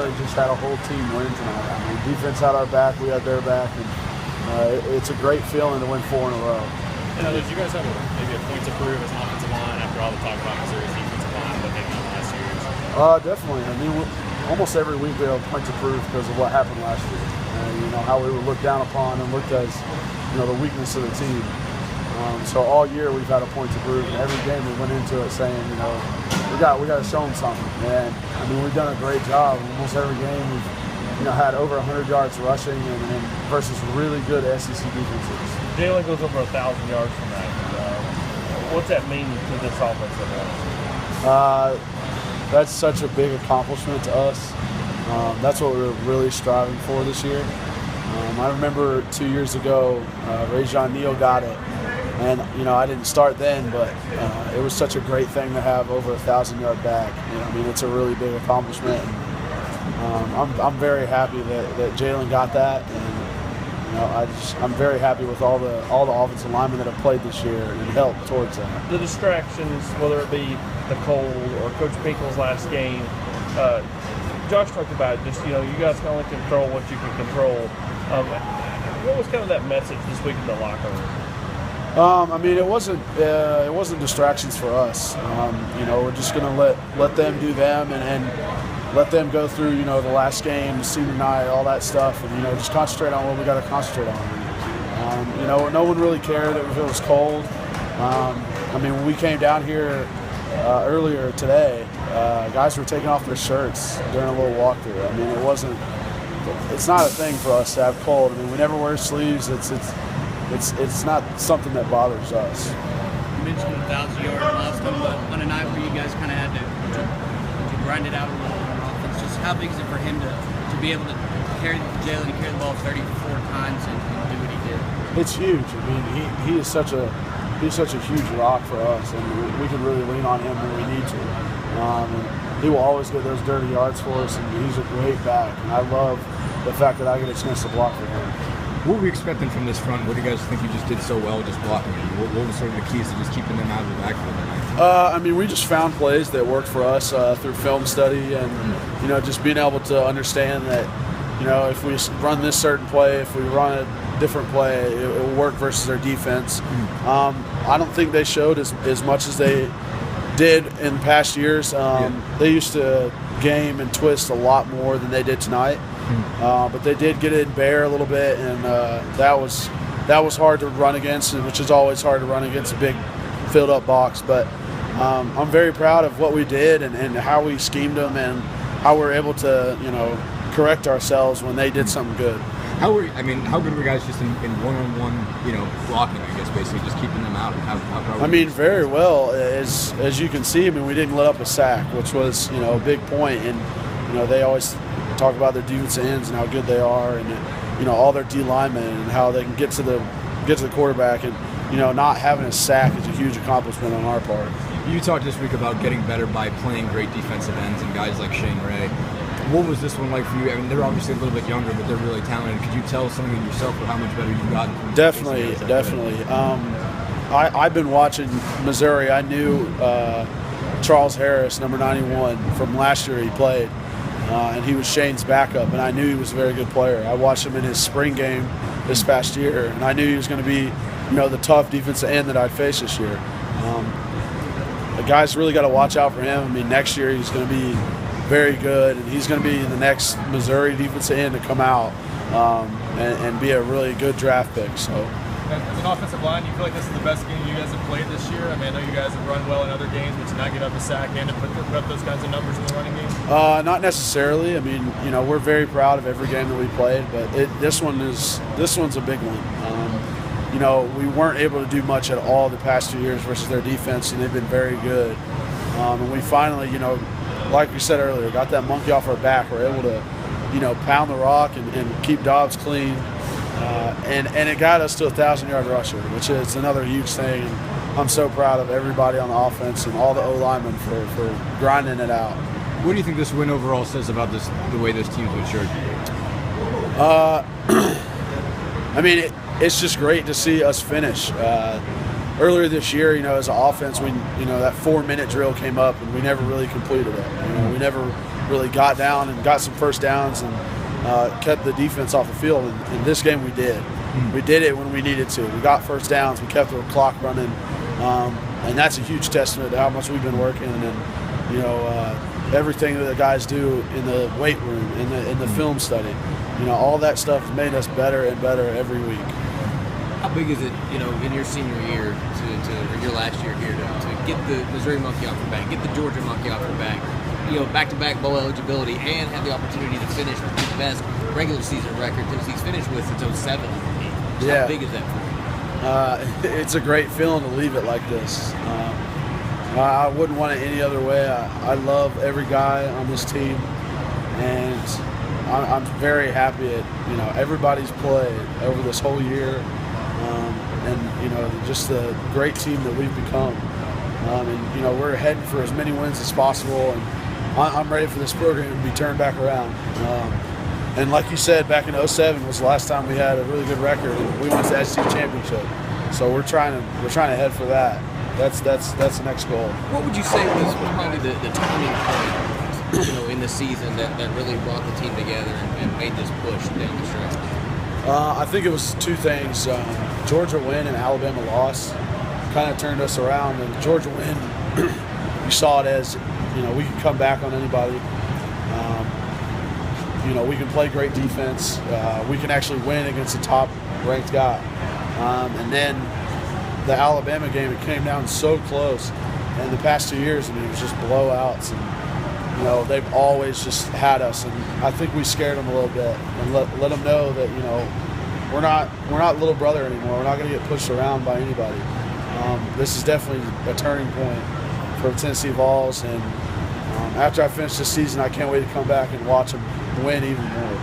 really just had a whole team win tonight. I mean, defense had our back, we had their back, and it's a great feeling to win 4 in a row. Did you guys have maybe a point to prove as an offensive line after all the talk about Missouri's defensive line, what they've done last year? Definitely. I mean, almost every week we have a point to prove because of what happened last year. How we were looked down upon and looked as, the weakness of the team. So all year we've had a point to prove, and every game we went into it saying, we got to show them something. And I mean, we've done a great job. Almost every game we've had over 100 yards rushing and versus really good SEC defenses. Jalen goes over 1,000 yards tonight. What's that mean to this offensive line? That's such a big accomplishment to us. That's what we were really striving for this year. I remember 2 years ago, Rajon Neal got it, and I didn't start then, but it was such a great thing to have over 1,000-yard back. It's a really big accomplishment. And, I'm very happy that Jalen got that, and I'm very happy with all the offensive linemen that have played this year and helped towards that. The distractions, whether it be the cold or Coach Pinkel's last game. Josh talked about just, you guys can only control what you can control. What was kind of that message this week in the locker room? It wasn't distractions for us. We're just going to let them do them and let them go through, the last game, senior night, all that stuff, and, just concentrate on what we got to concentrate on. No one really cared if it was cold. When we came down here earlier today, guys were taking off their shirts during a little walkthrough. It's not a thing for us to have cold. We never wear sleeves. It's not something that bothers us. You mentioned the 1,000-yard milestone, but on a night where you guys kind of had to grind it out a little on offense, just how big is it for him to be able to carry Jalen and carry the ball 34 times and do what he did? It's huge. He is such a huge rock for us, and we can really lean on him when we need to. And he will always get those dirty yards for us, and he's a great back. And I love the fact that I get a chance to block for him. What were we expecting from this front? What do you guys think you just did so well just blocking him? What were sort of the keys to just keeping them out of the backfield tonight? We just found plays that worked for us through film study and, just being able to understand that, if we run this certain play, if we run a different play, it will work versus their defense. I don't think they showed as much as they did in past years. They used to game and twist a lot more than they did tonight. But they did get it in bare a little bit, and that was hard to run against, which is always hard to run against a big filled-up box. But I'm very proud of what we did and how we schemed them and how we were able to, correct ourselves when they did something good. How good were guys just in one-on-one, blocking, I guess, basically just keeping them out? Very well. As you can see, we didn't let up a sack, which was, a big point. And, they always talk about their defensive ends and how good they are and, all their D linemen and how they can get to the quarterback. And, not having a sack is a huge accomplishment on our part. You talked this week about getting better by playing great defensive ends and guys like Shane Ray. What was this one like for you? They're obviously a little bit younger, but they're really talented. Could you tell something yourself of how much better you've gotten? Definitely. I've been watching Missouri. I knew Charles Harris, number 91, from last year he played, and he was Shane's backup, and I knew he was a very good player. I watched him in his spring game this past year, and I knew he was going to be, the tough defensive end that I'd face this year. The guys really got to watch out for him. Next year he's going to be very good, and he's going to be the next Missouri defensive end to come out and be a really good draft pick. So, as an offensive line, do you feel like this is the best game you guys have played this year? I know you guys have run well in other games, but to not get up a sack and to put up those kinds of numbers in the running game? Not necessarily. We're very proud of every game that we played, but this one's a big one. We weren't able to do much at all the past 2 years versus their defense, and they've been very good. And we finally, like we said earlier, got that monkey off our back. We're able to, pound the rock and keep Dobbs clean. And it got us to a 1,000-yard rusher, which is another huge thing. And I'm so proud of everybody on the offense and all the O-linemen for grinding it out. What do you think this win overall says about the way this team's matured? It's just great to see us finish. earlier this year, as an offense, that 4-minute drill came up and we never really completed it. We never really got down and got some first downs and kept the defense off the field. And in this game, we did. We did it when we needed to. We got first downs. We kept the clock running, and that's a huge testament to how much we've been working and everything that the guys do in the weight room, in the film study. All that stuff has made us better and better every week. How big is it, in your senior year or your last year here to get the Missouri monkey off your back, get the Georgia monkey off your back, back-to-back bowl eligibility, and have the opportunity to finish with the best regular season record Tennessee's finished with since 07? Yeah. How big is that for you? It's a great feeling to leave it like this. I wouldn't want it any other way. I love every guy on this team, and I'm very happy at everybody's played over this whole year, and just the great team that we've become. And we're heading for as many wins as possible, and I'm ready for this program to be turned back around. And like you said, back in 07 was the last time we had a really good record, and we went to the SEC championship. So we're trying to head for that. That's the next goal. What would you say was probably the turning point, in the season that really brought the team together and made this push down the stretch? I think it was two things. Georgia win and Alabama loss kind of turned us around. And Georgia win, you saw it as, we can come back on anybody. We can play great defense. We can actually win against a top-ranked guy. And then the Alabama game, it came down so close. And the past 2 years, it was just blowouts. And, they've always just had us. And I think we scared them a little bit and let them know that, we're not little brother anymore. We're not going to get pushed around by anybody. This is definitely a turning point for the Tennessee Vols. And after I finish this season, I can't wait to come back and watch them win even more.